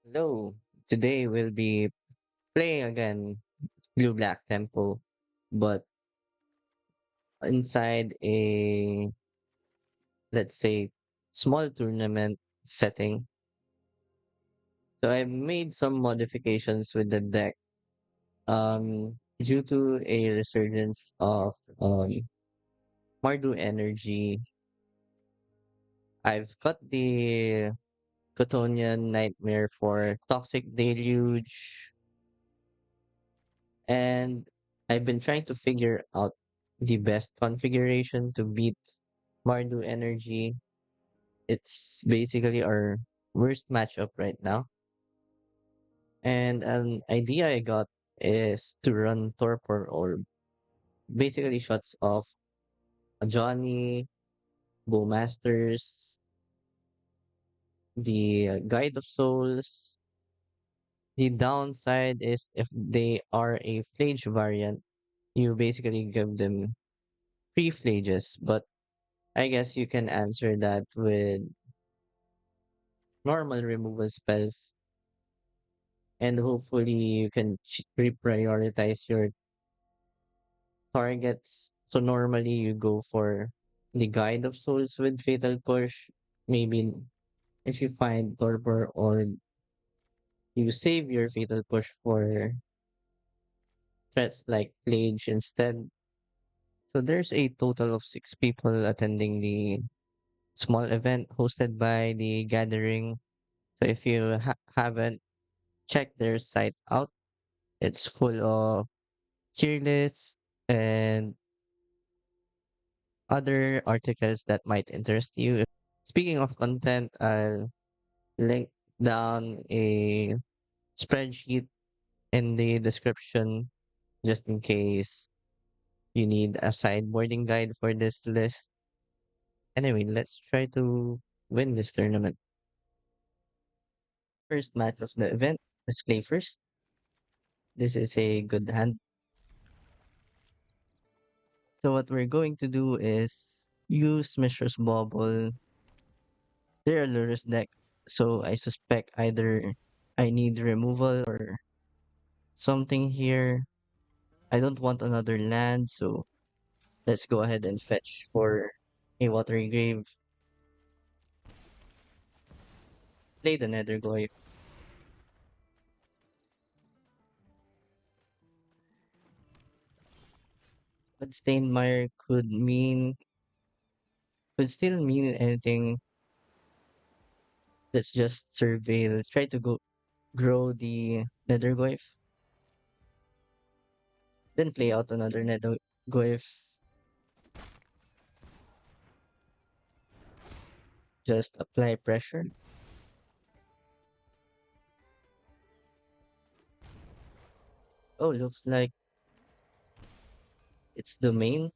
Hello, today we'll be playing again Blue Black Tempo, but inside a, let's say, small tournament setting. So I made some modifications with the deck due to a resurgence of Mardu energy. I've cut the Cotonian Nightmare for Toxic Deluge, and I've been trying to figure out the best configuration to beat Mardu Energy. It's basically our worst matchup right now. And an idea I got is to run Torpor or basically shots of Johnny, Bowmasters, the Guide of Souls. The downside is if they are a Flage variant, you basically give them free Flages, but I guess you can answer that with normal removal spells, and hopefully you can reprioritize your targets. So normally you go for the Guide of Souls with Fatal Push. Maybe if you find Torpor, or you save your Fatal Push for threats like Plague instead. So there's a total of 6 people attending the small event hosted by the Gathering. So if you haven't checked their site out, it's full of tier lists and other articles that might interest you. Speaking of content, I'll link down a spreadsheet in the description just in case you need a sideboarding guide for this list. Anyway, let's try to win this tournament. First match of the event. Let's play first. This is a good hand. So what we're going to do is use Mishra's Bauble. They're a Lurrus deck, so I suspect either I need removal or something here. I don't want another land, so let's go ahead and fetch for a Watery Grave. Play the Nethergoyf. But Stainmire could still mean anything. Let's just surveil. Try to grow the Nethergoyf. Then play out another Nethergoyf. Just apply pressure. Oh, looks like it's domain.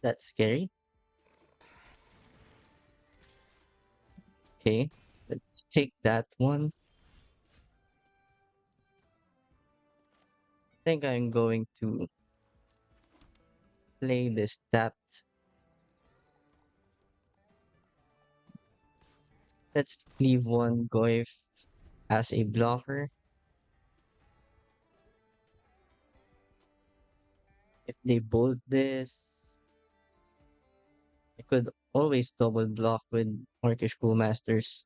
That's scary. Okay, let's take that one. I think I'm going to play this tap. Let's leave one Goif as a blocker. If they bolt this, I could always double block with Orcish Bowmasters.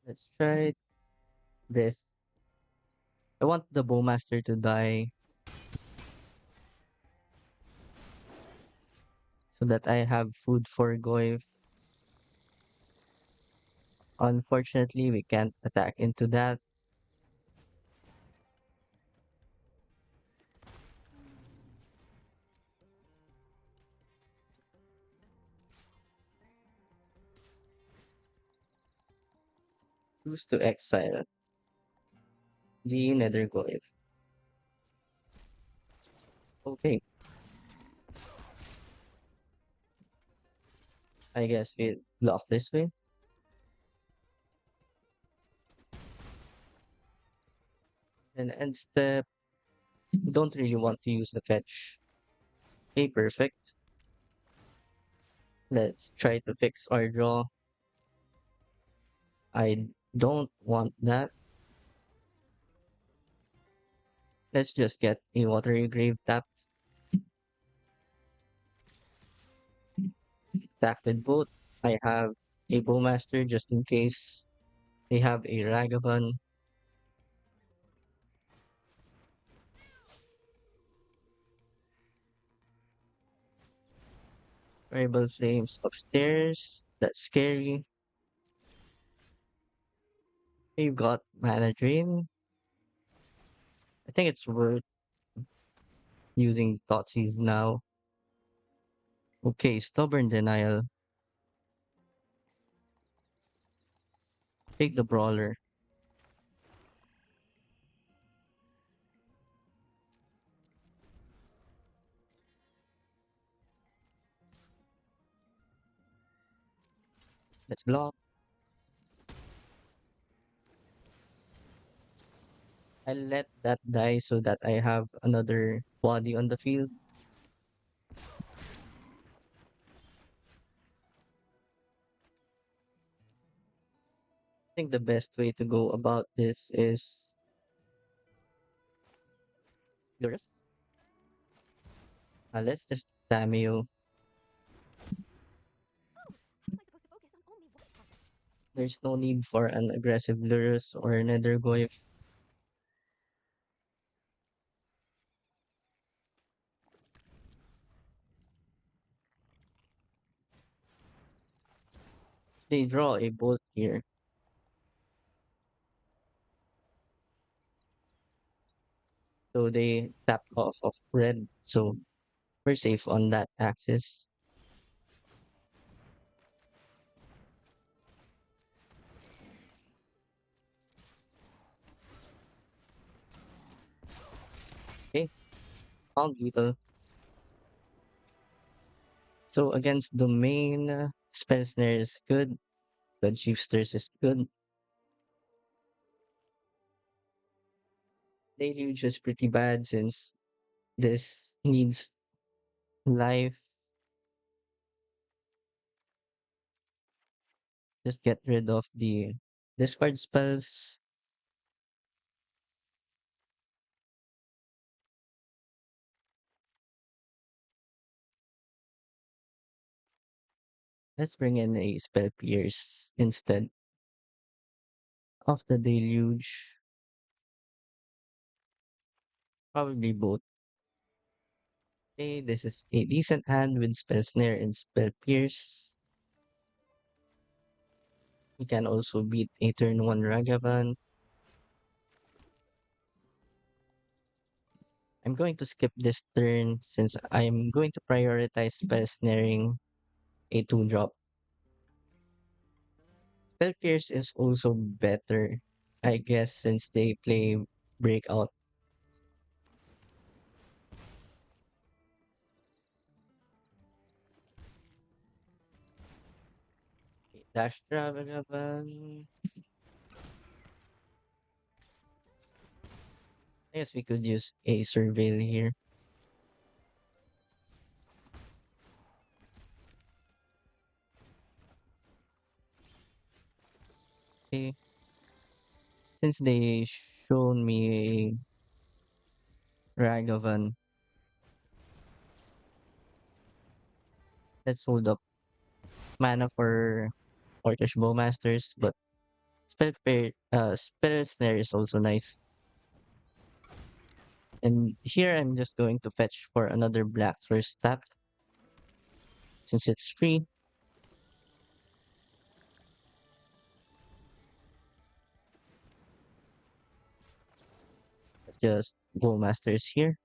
Let's try this. I want the Bowmaster to die so that I have food for Goif. Unfortunately, we can't attack into that. Choose to exile the Nethergoyf. Okay, I guess we block this way. Then end step, don't really want to use the fetch. Okay, perfect. Let's try to fix our draw. I don't want that. Let's just get a Watery Grave tap. Tap with both. I have a Bowmaster just in case they have a Ragavan. Variable Flames upstairs. That's scary. You got Mana Drain. I think it's worth using Thoughtseize now. Okay, Stubborn Denial. Take the Brawler. Let's block. I'll let that die so that I have another body on the field. I think the best way to go about this is Lurrus. Let's just Tamiyo. There's no need for an aggressive Lurrus or Nethergoyf. They draw a bolt here, so they tap off of red. So we're safe on that axis. Okay, found Beetle. So against Domain, Spell Snare is good. Blood Shifters is good. Deluge is pretty bad since this needs life. Just get rid of the discard spells. Let's bring in a Spell Pierce instead of the Deluge. Probably both. Okay, this is a decent hand with Spell Snare and Spell Pierce. We can also beat a turn 1 Ragavan. I'm going to skip this turn since I'm going to prioritize Spell Snaring a 2 drop. Spell Pierce is also better, I guess, since they play Breakout. Okay, Dash Ragavan. I guess we could use a Surveil here. Okay, since they shown me a Ragavan, let's hold up mana for Orcish Bowmasters, but Spell Snare is also nice. And here I'm just going to fetch for another black first tap since it's free. Let's just Bowmasters here.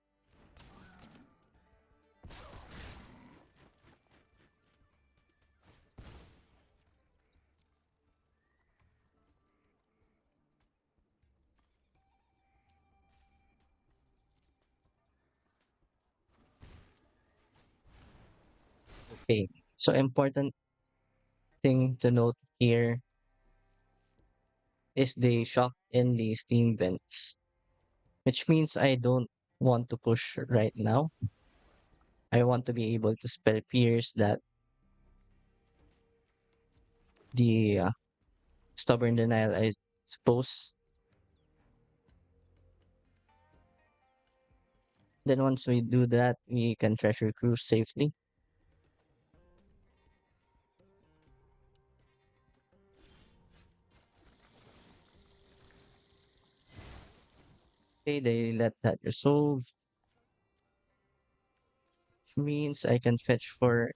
Okay, so important thing to note here is the shock in the steam vents. which means I don't want to push right now. I want to be able to spell pierce that the stubborn denial, I suppose. Then once we do that, we can treasure cruise safely. Okay, they let that resolve, which means I can fetch for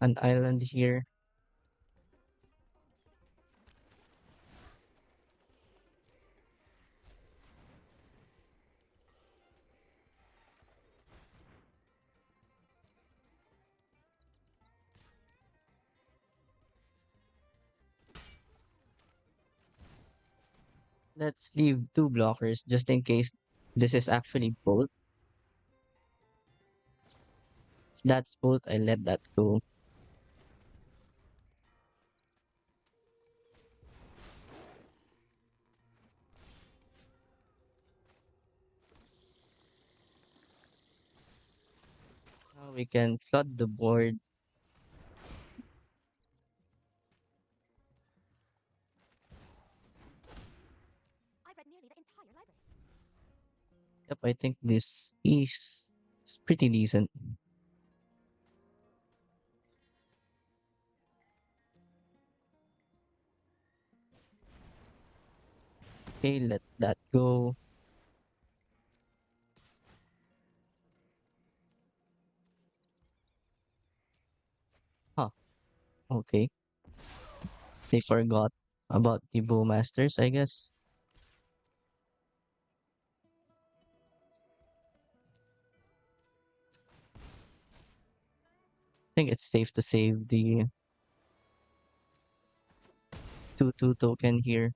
an island here. Let's leave two blockers just in case this is actually bolt. If that's bolt, I let that go. Now we can flood the board. Yep, I think this is pretty decent. Okay, let that go. Huh, okay. They forgot about the Bowmasters, I guess. I think it's safe to save the 2-2 token here.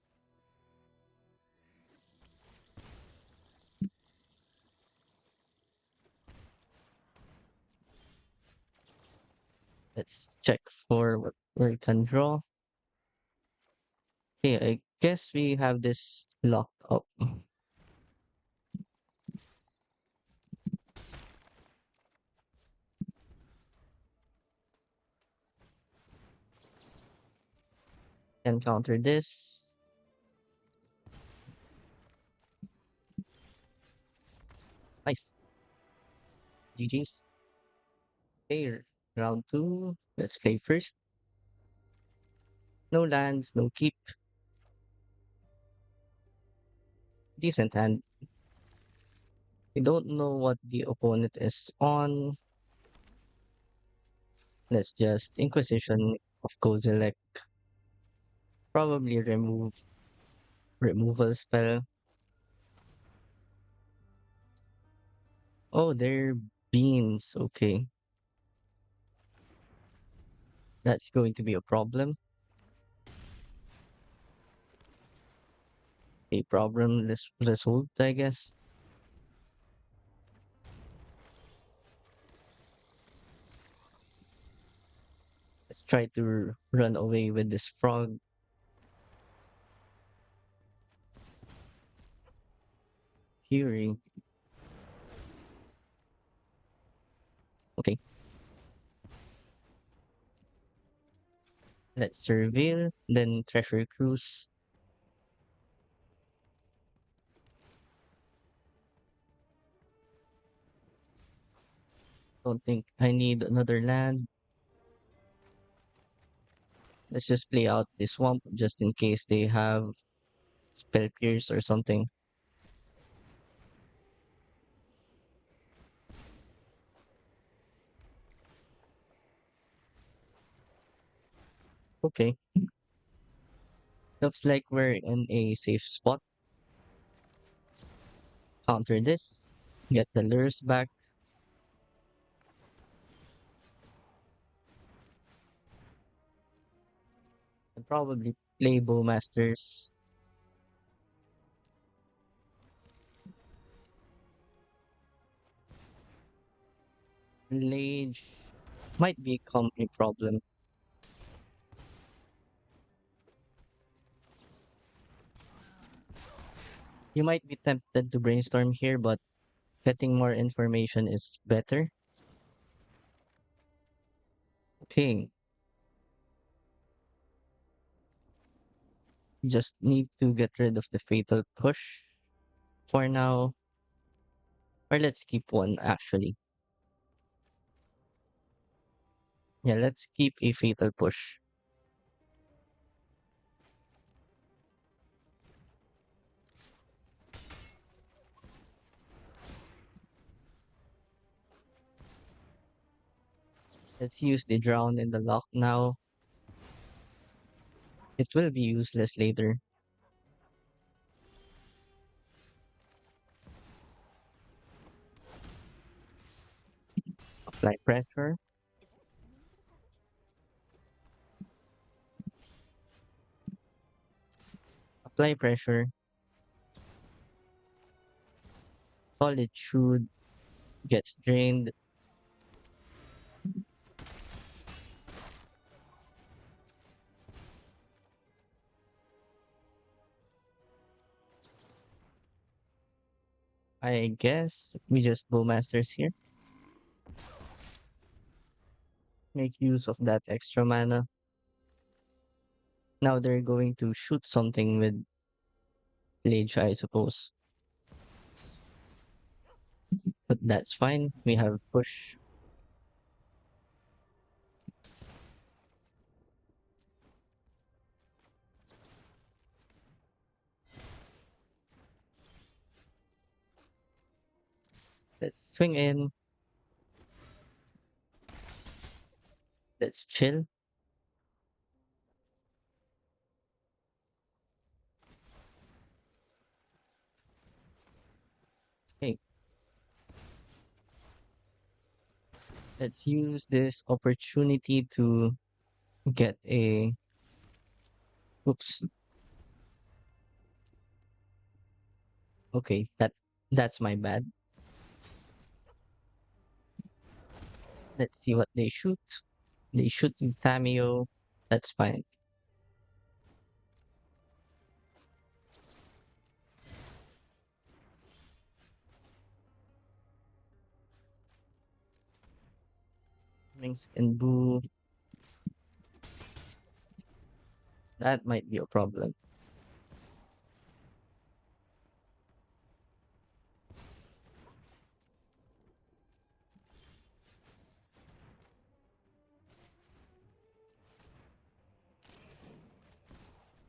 Let's check for what we can draw. Okay, I guess we have this locked up. Can counter this. Nice. GG's. Okay, round two. Let's play first. No lands, no keep. Decent hand. We don't know what the opponent is on. Let's just Inquisition of Kozilek. Probably remove removal spell. Oh, they're beans. Okay. That's going to be a problem. A problem resolved, I guess. Let's try to run away with this frog. Hearing. Okay. Let's surveil, then treasure cruise. Don't think I need another land. Let's just play out the swamp just in case they have spell pierce or something. Okay. Looks like we're in a safe spot. Counter this. Get the lures back. And probably play Bowmasters. Lage might become a problem. You might be tempted to brainstorm here, but getting more information is better. Okay, just need to get rid of the fatal push for now. Or let's keep one actually. Yeah, let's keep a fatal push. Let's use the drown in the lock now. It will be useless later. Apply pressure. Apply pressure. Solitude gets drained. I guess we just Bowmasters here. Make use of that extra mana. Now they're going to shoot something with Lage, I suppose. But that's fine. We have push. Let's swing in. Let's chill. Okay, let's use this opportunity to get a. Oops. Okay, that's my bad. Let's see what they shoot. They shoot Tamiyo. That's fine. Minx and Boo. That might be a problem.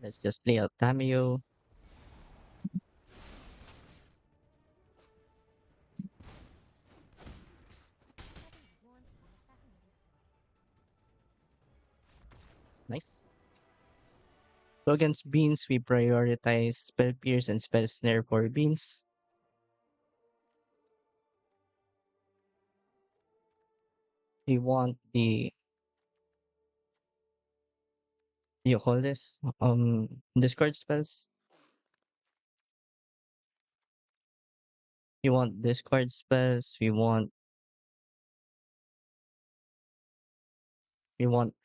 Let's just play out Tamiyo. Nice. So against Beans, we prioritize Spell Pierce and Spell Snare for Beans. We want the, you call this, discard spells. You want discard spells. We want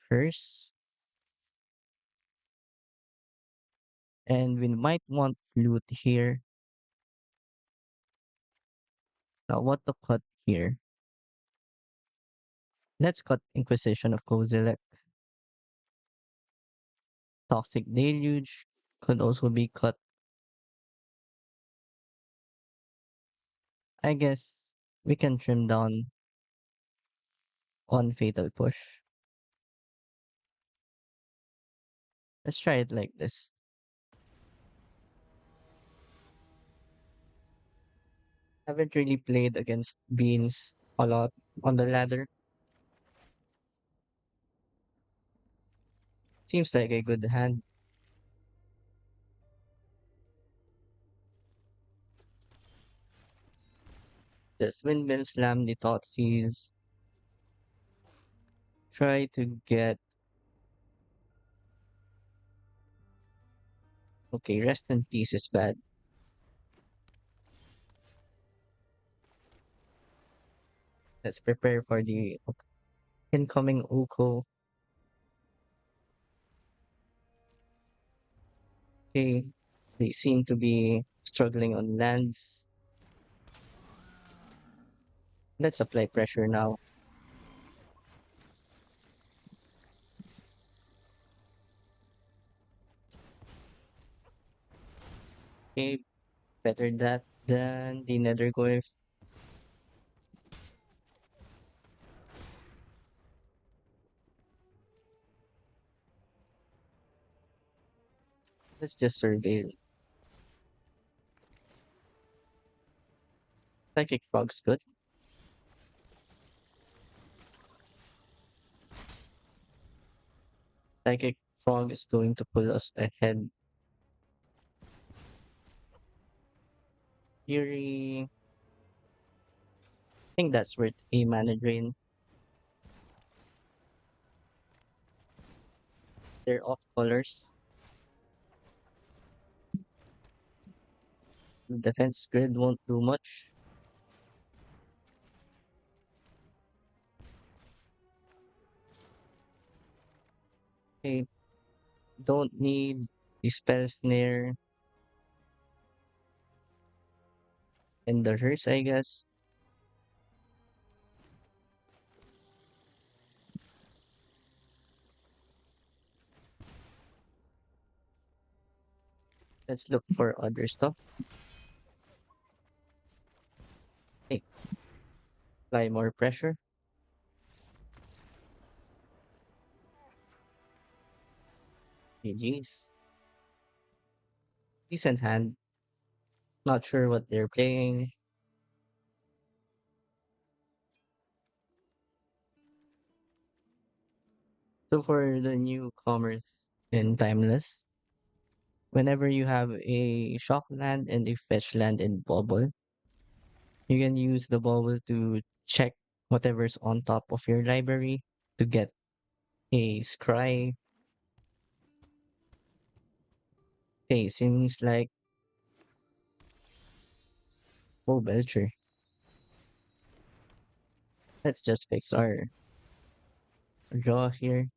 Curse. And we might want Flute here. Now what to cut here? Let's cut Inquisition of Kozilek. Toxic Deluge could also be cut. I guess we can trim down on Fatal Push. Let's try it like this. Haven't really played against Beans a lot on the ladder. Seems like a good hand. Just Windmill Slam the Thoughtseize. Try to get. Okay, Rest in Peace is bad. Let's prepare for the incoming Uko. Okay, They seem to be struggling on lands. Let's apply pressure now. Okay, better that than the Nethergoyf. Let's just survey. Psychic Frog's good. Psychic Frog is going to pull us ahead. Fury. I think that's worth a mana drain. They're off colors. Defense grid won't do much. Okay, don't need the spell snare and the hearse, I guess. Let's look for other stuff. Hey, apply more pressure. GG's. Decent hand. Not sure what they're playing. So for the newcomers in Timeless, whenever you have a shock land and a fetch land in Bauble, you can use the Bauble to check whatever's on top of your library to get a scry. Okay, seems like Belcher. Let's just fix our draw here.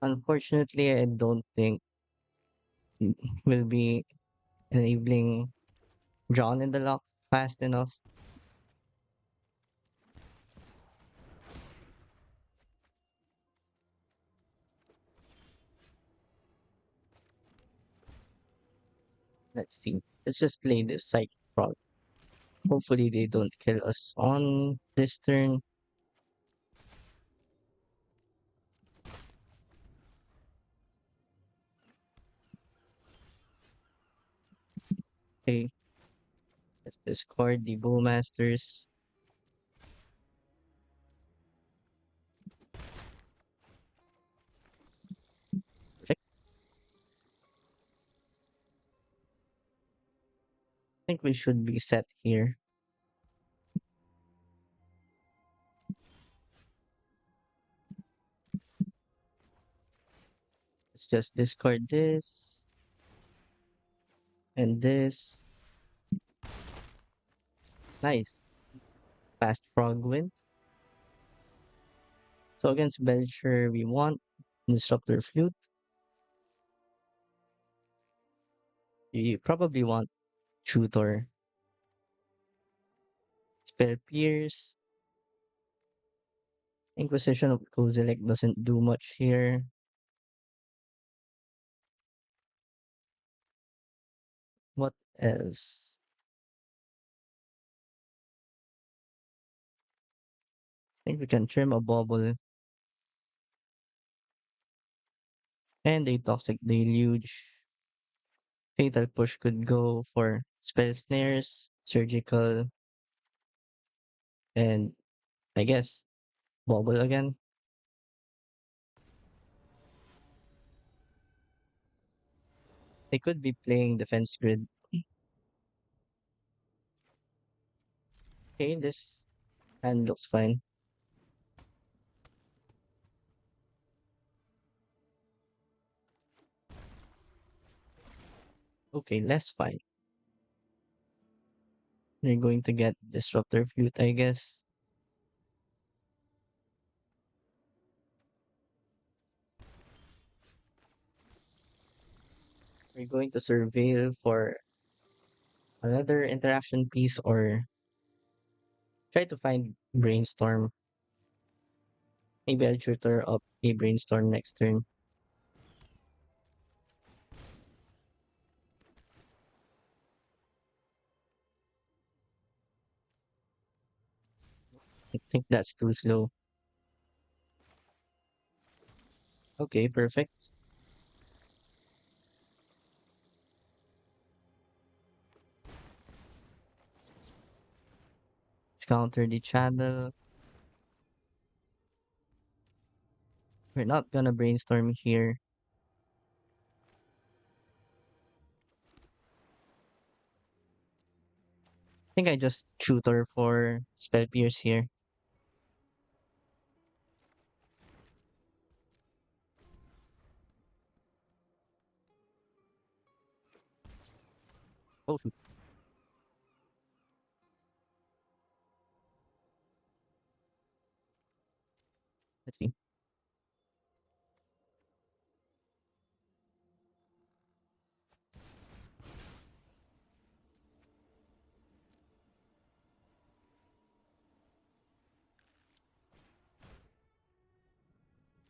Unfortunately, I don't think we'll be enabling John in the lock fast enough. Let's see. Let's just play this Psychic Frog. Hopefully they don't kill us on this turn. Okay, let's discard the Bowmasters. Perfect. I think we should be set here. Let's just discard this and this. Nice. Fast Frog win. So against Belcher, we want Disruptor Flute. You probably want Tutor. Spell Pierce. Inquisition of Kozilek doesn't do much here. What else? I think we can trim a Bauble and a Toxic Deluge. Fatal Push could go for Spell Snares, Surgical, and I guess Bauble again. They could be playing Defense Grid. Okay, this hand looks fine. Okay, less fine. You're going to get Disruptor Flute, I guess. We're going to surveil for another interaction piece or try to find Brainstorm. Maybe I'll tutor up a Brainstorm next turn. I think that's too slow. Okay, perfect. Let's counter the channel. We're not gonna Brainstorm here. I think I just tutor for Spell Pierce here. Oh, shoot. Let's see.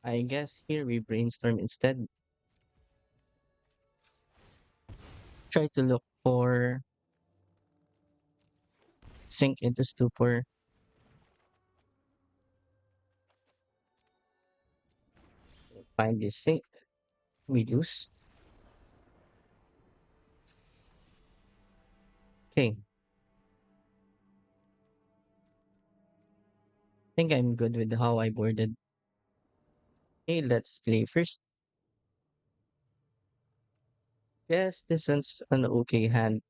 I guess here we Brainstorm instead. Try to look for Sink into Stupor. Find the Sink. We lose. Okay, think I'm good with how I boarded. Okay, let's play first. Yes, this is an okay hand.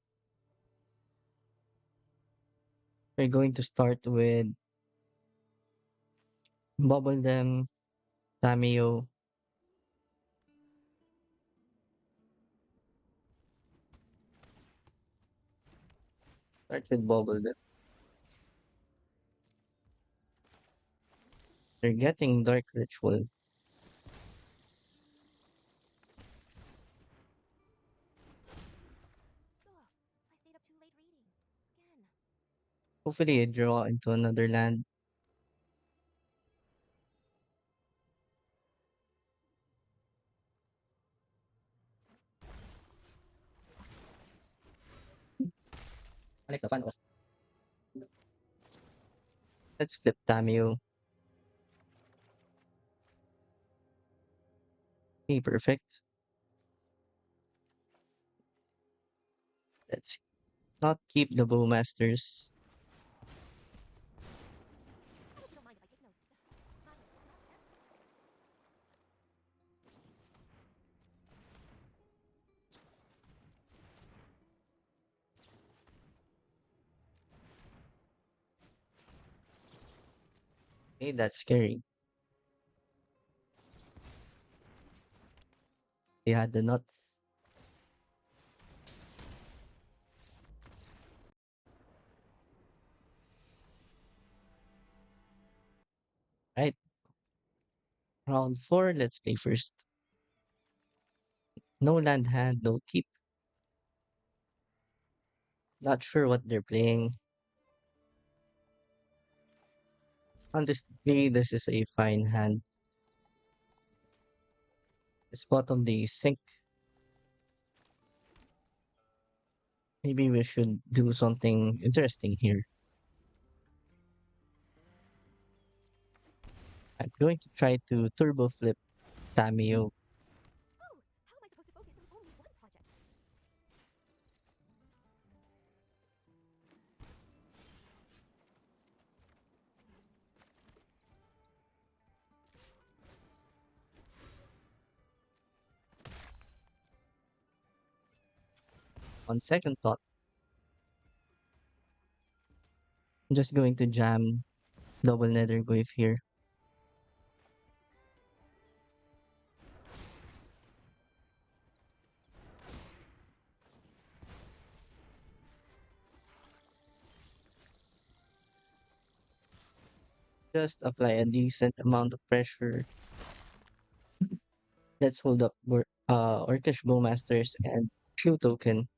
We're going to start with Bubble them, Tamiyo. Start with Bubble them. They're getting Dark Ritual. Hopefully, I draw into another land. Alex, the fun of. Let's flip Tamiyo. Okay, perfect. Let's not keep the Bowmasters. Okay, that's scary. They had the nuts. Right, round four. Let's play first. No land hand, no keep. Not sure what they're playing. Honestly, this is a fine hand. Let's bottom the sink. Maybe we should do something interesting here. I'm going to try to turbo flip Tamiyo. On second thought, I'm just going to jam double Nethergoyf here. Just apply a decent amount of pressure. Let's hold up Orcish Bowmasters, and Clue Token.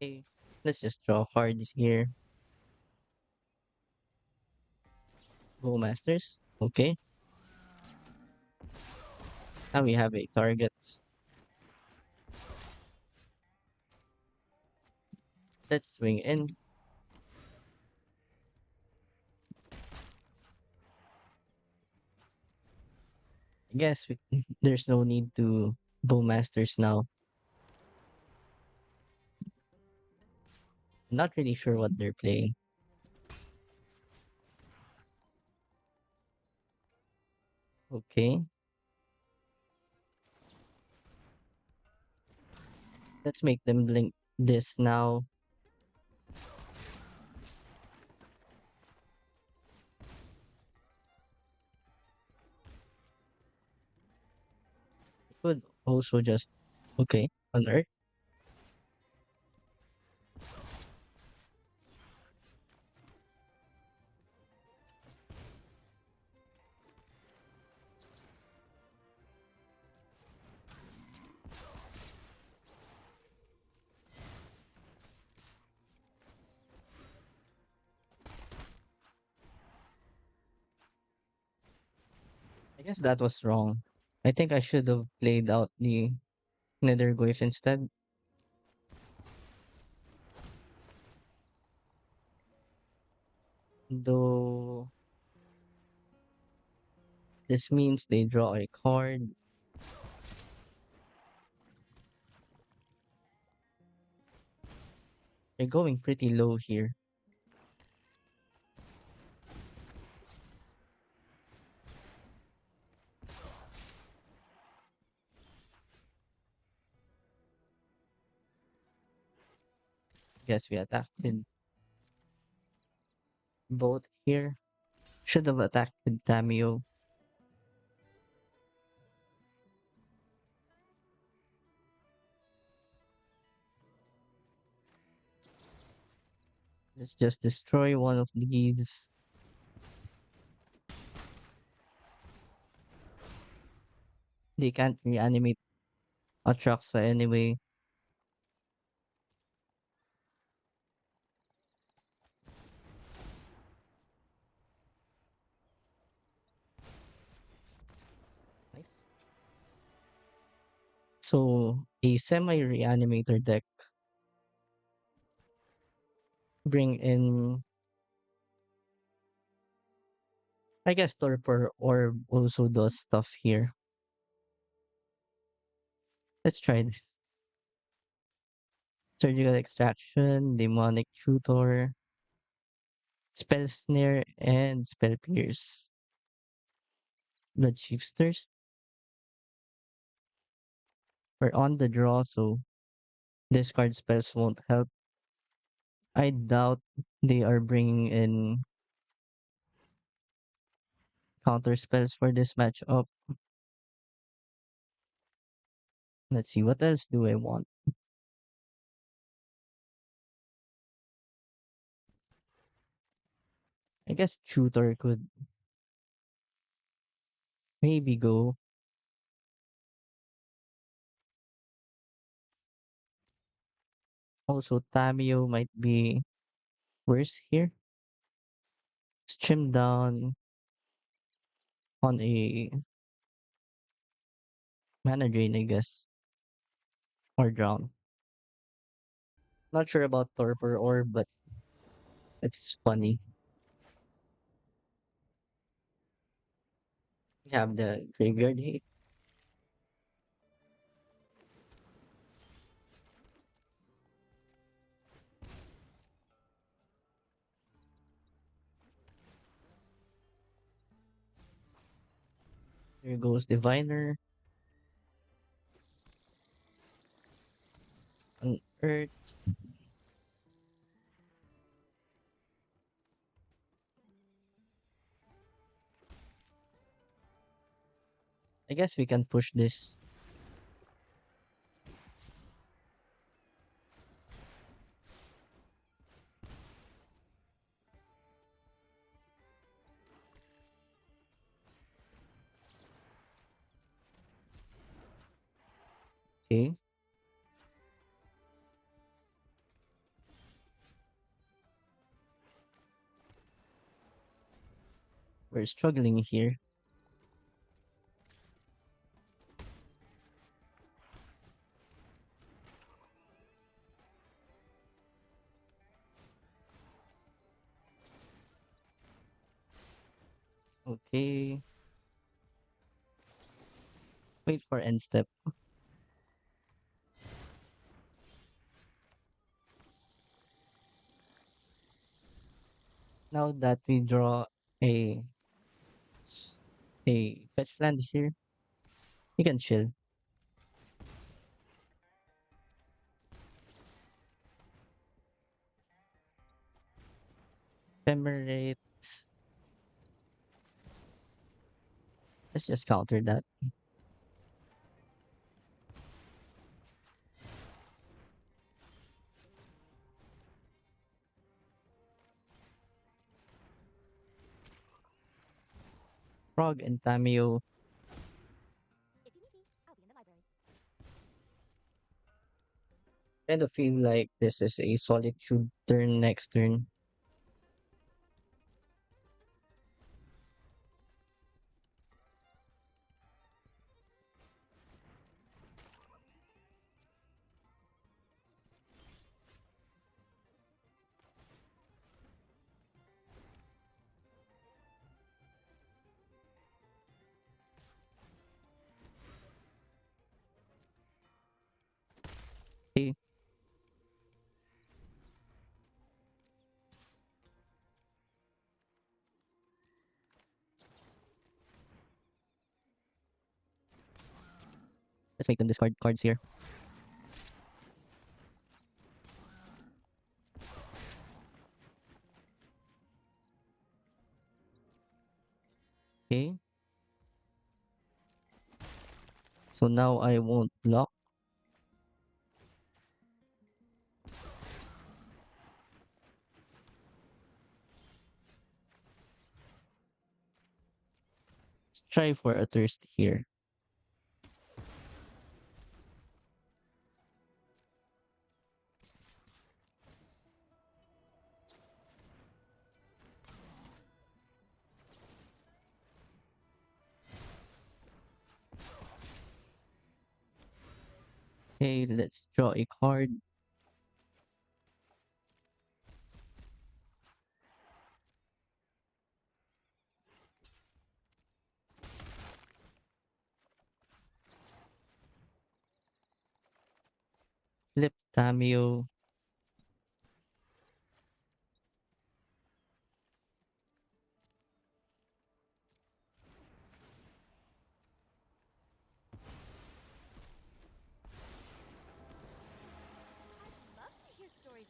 Okay, let's just draw cards here. Bowmasters. Okay, now we have a target. Let's swing in. I guess there's no need to Bowmasters now. Not really sure what they're playing. Okay, let's make them blink this now. Could also just okay alert. I guess that was wrong. I think I should have played out the Nethergoyf instead. Though this means they draw a card. They're going pretty low here. Guess we attacked with both here. Should have attacked with Tamiyo. Let's just destroy one of these. They can't reanimate Atraxa anyway. Nice. So a semi-reanimator deck. Bring in, I guess, Torpor Orb also does stuff here. Let's try this. Surgical Extraction, Demonic Tutor, Spell Snare, and Spell Pierce. Blood Chief's Thirst. We're on the draw, so discard spells won't help. I doubt they are bringing in counter spells for this matchup. Let's see, what else do I want? I guess Tutor could maybe go. Also, Tamiyo might be worse here. Trim down on a mana drain, I guess, or drown. Not sure about Torpor Orb, but it's funny. We have the Graveyard Hate. Here goes Diviner. On Earth. I guess we can push this. Okay. We're struggling here. Okay. Wait for end step. Now that we draw a a fetch land here, we can chill. Ephemerate. Let's just counter that. Frog and Tamiyo. Kind of feel like this is a solitude turn next turn. Okay. Let's make them discard cards here. Okay. So now I won't block. Let's try for a thirst here. Okay, let's draw a card. Flip Tamiyo.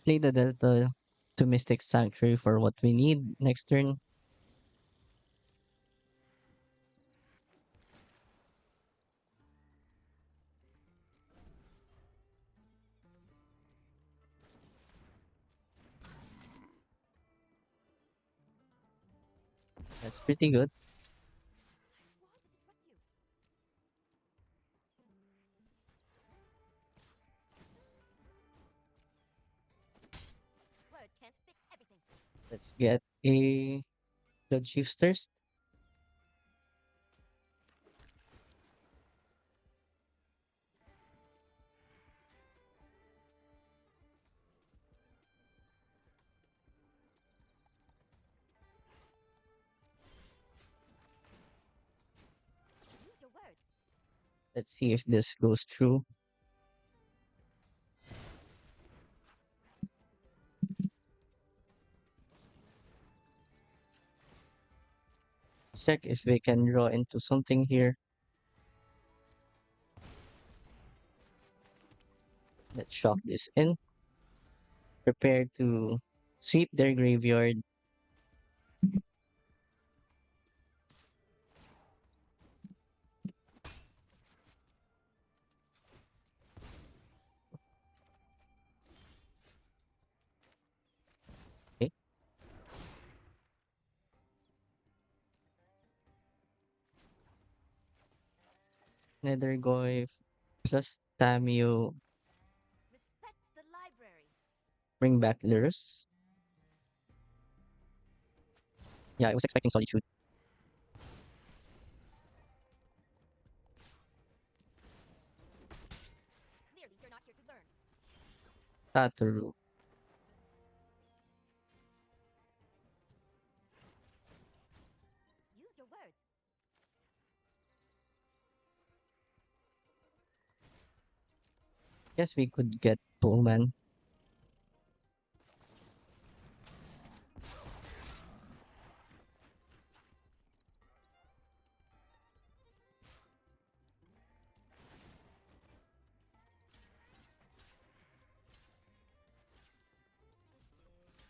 Play the Delta to Mystic Sanctuary for what we need next turn. That's pretty good. Let's get a Blood Shifters. Let's see if this goes through. Check if we can draw into something here. Let's shock this in. Prepare to sweep their graveyard. Nethergoyf plus Tamiyo. Respect the library. Bring back Lurrus. Yeah, I was expecting Solitude. Clearly, you're not here to learn. Satoru. Use your words. Guess we could get Pullman.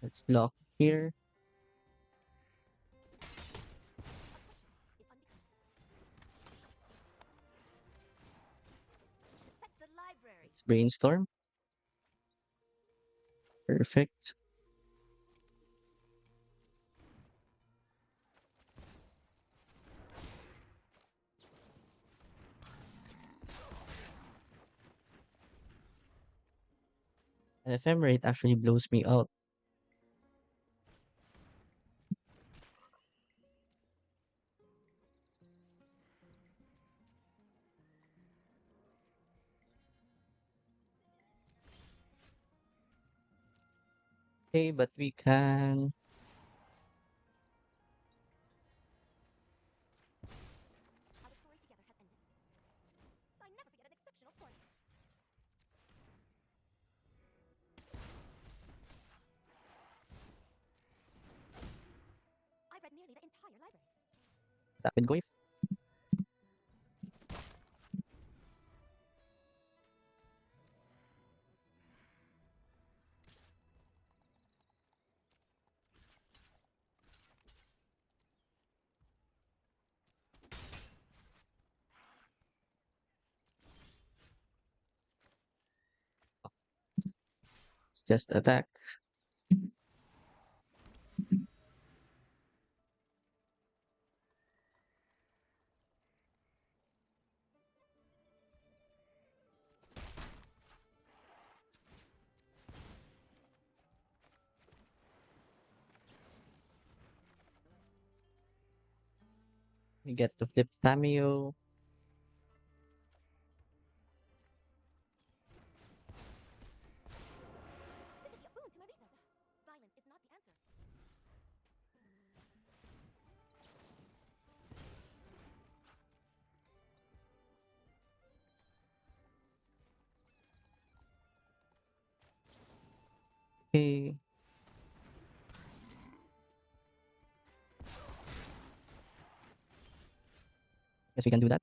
Let's block here. Is unbecoming. Respect the library. Let's brainstorm. Perfect. An ephemerate actually blows me out. Okay, but we can. Our story together has ended. I never forget an exceptional story. I read nearly the entire library. That with Goyf. Let's just attack. We get to flip Tamiyo. This would be a boon to Marisa. Violence is not the answer. Okay. Guess we can do that.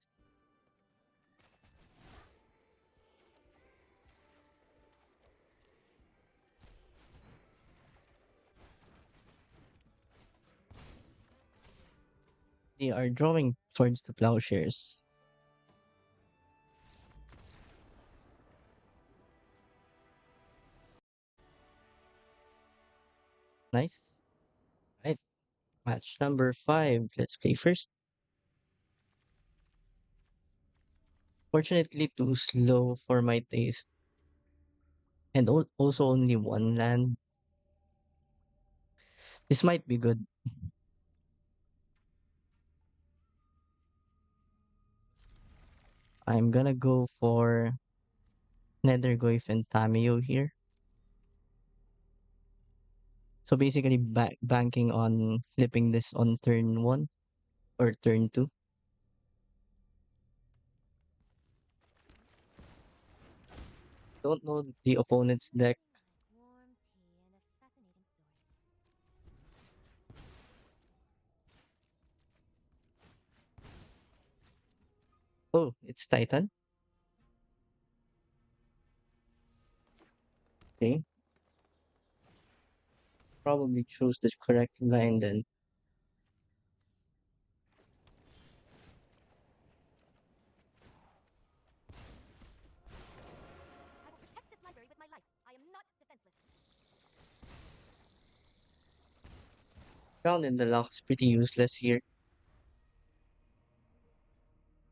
They are drawing towards the plowshares. Nice. Right. Match number 5. Let's play first. Fortunately, too slow for my taste. And also only one land. This might be good. I'm gonna go for Nethergoyf and Tamiyo here. So basically banking on flipping this on turn 1 or turn 2. Don't know the opponent's deck. Like warm tea and a fascinating story. Oh, it's Titan. Okay. Probably chose the correct line then. I will protect this library with my life. I am not defenseless. Crown in the Loch is pretty useless here.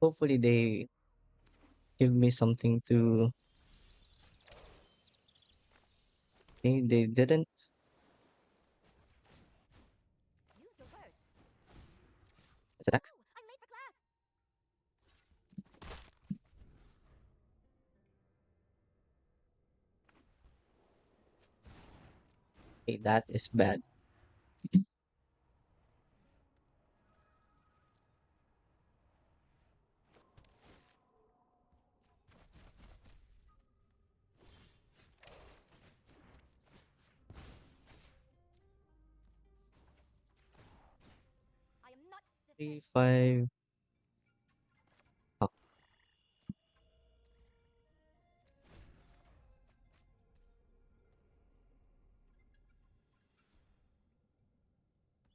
Hopefully they give me something to. Okay, they didn't. Use your words. Attack. Oh, I'm late for class. Okay, that is bad. I am not Three, defense. 5. Oh,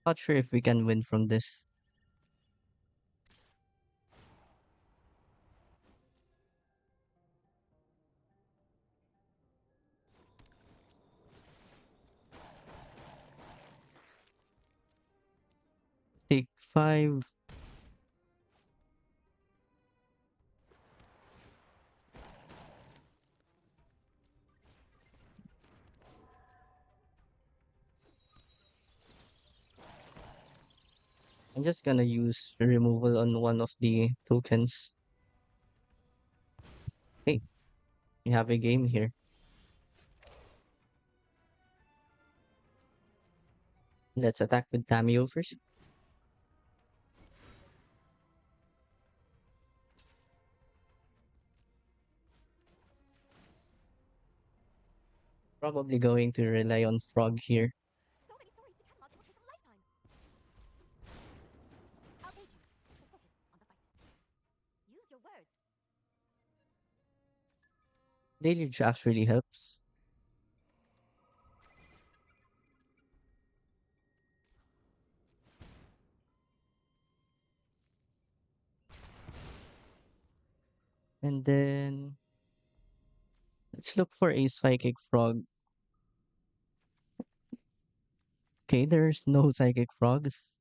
not sure if we can win from this. Take 5. I'm just gonna use removal on one of the tokens. Hey, we have a game here. Let's attack with Tamiyo first. Probably going to rely on Frog here. So many stories to catalog, it will take a lifetime. I'll aid you. So focus on the fight. Use your words. Deluge actually helps. And then let's look for a Psychic Frog. Okay, there's no Psychic Frogs.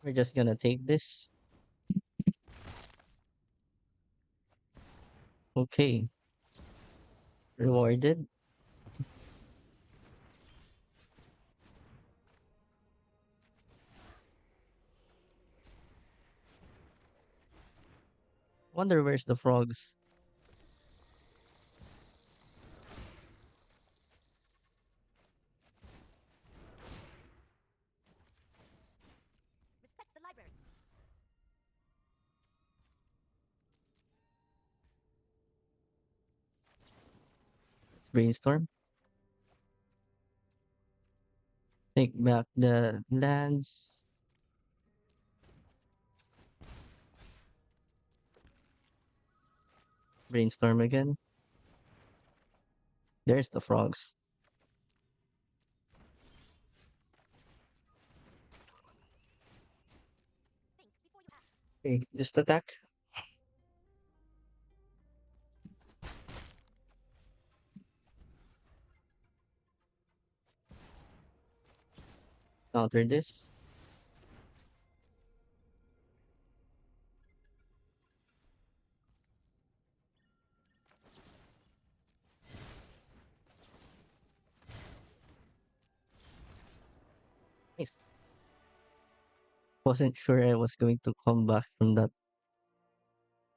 We're just gonna take this. Okay, rewarded. Wonder where's the frogs. Respect the library. Let's brainstorm. Take back the lands. Brainstorm again. There's the frogs. Think before you act. Okay, just attack. Counter this. Nice. Wasn't sure I was going to come back from that.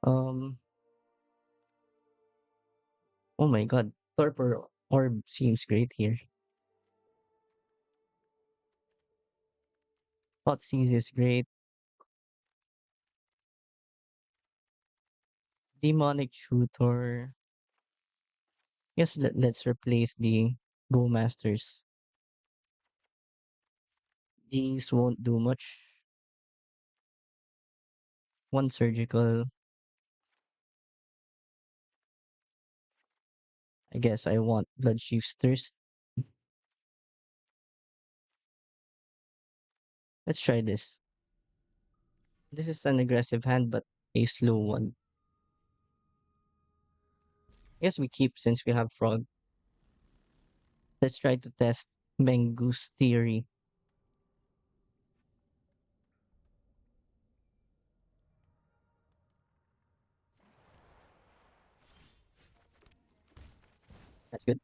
Um. Oh my god. Torpor Orb seems great here. Thoughtseize is great. Demonic Tutor. Yes, let's replace the Bowmasters. These won't do much. One surgical. I guess I want blood shifters. Let's try this. This is an aggressive hand, but a slow one. I guess we keep since we have frog. Let's try to test Mengu's theory. That's good.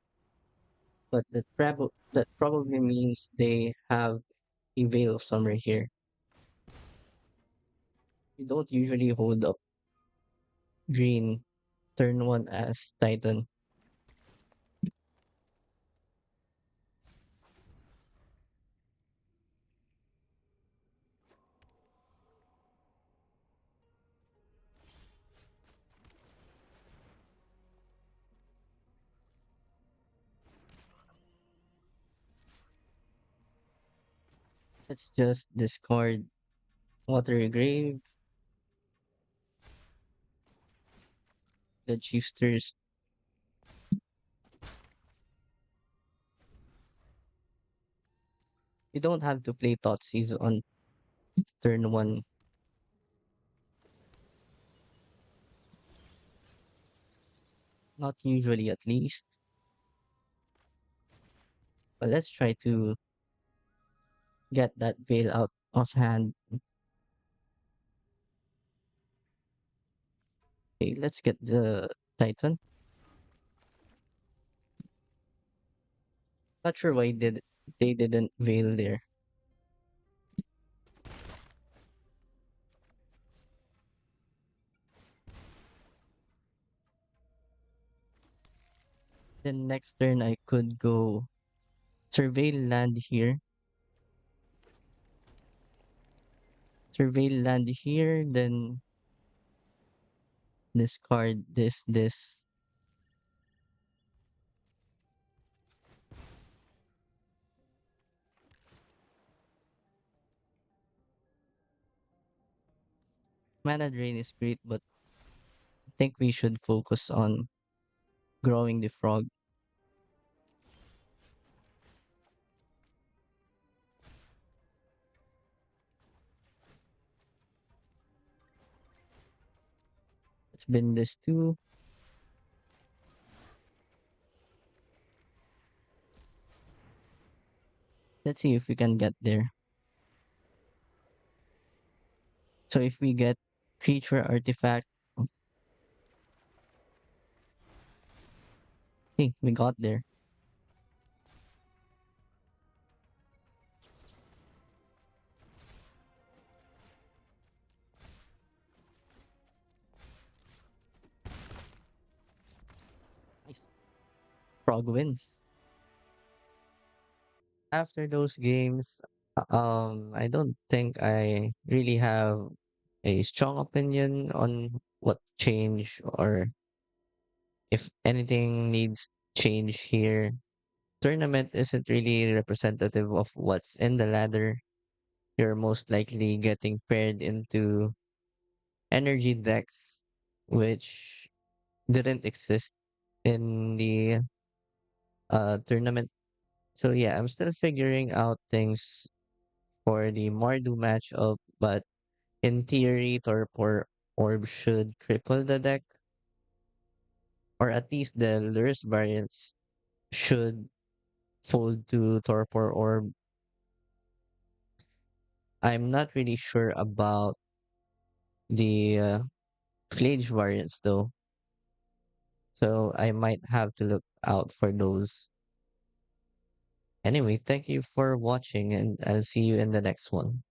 But that probably means they have a Veil of Summer here. We don't usually hold up green turn one as Titan. Let's just discard Watery Grave, the Chiefsters. You don't have to play Thoughtseize on turn one. Not usually at least. But let's try to get that Veil out of hand. Okay, let's get the Titan. Not sure why they didn't Veil there. Then next turn I could go Surveil land here. Surveil land here, then discard this. Mana drain is great, but I think we should focus on growing the frog. It's been this too. Let's see if we can get there. So if we get creature artifact, hey, we got there. Nice. Frog wins. After those games, I don't think I really have a strong opinion on what changed or if anything needs change here. Tournament isn't really representative of what's in the ladder. You're most likely getting paired into energy decks, which didn't exist in the tournament. So yeah, I'm still figuring out things for the Mardu matchup, but in theory, Torpor Orb should cripple the deck, or at least the Lurrus variants should fold to Torpor Orb. I'm not really sure about the Flage variants though, so I might have to look out for those. Anyway, thank you for watching, and I'll see you in the next one.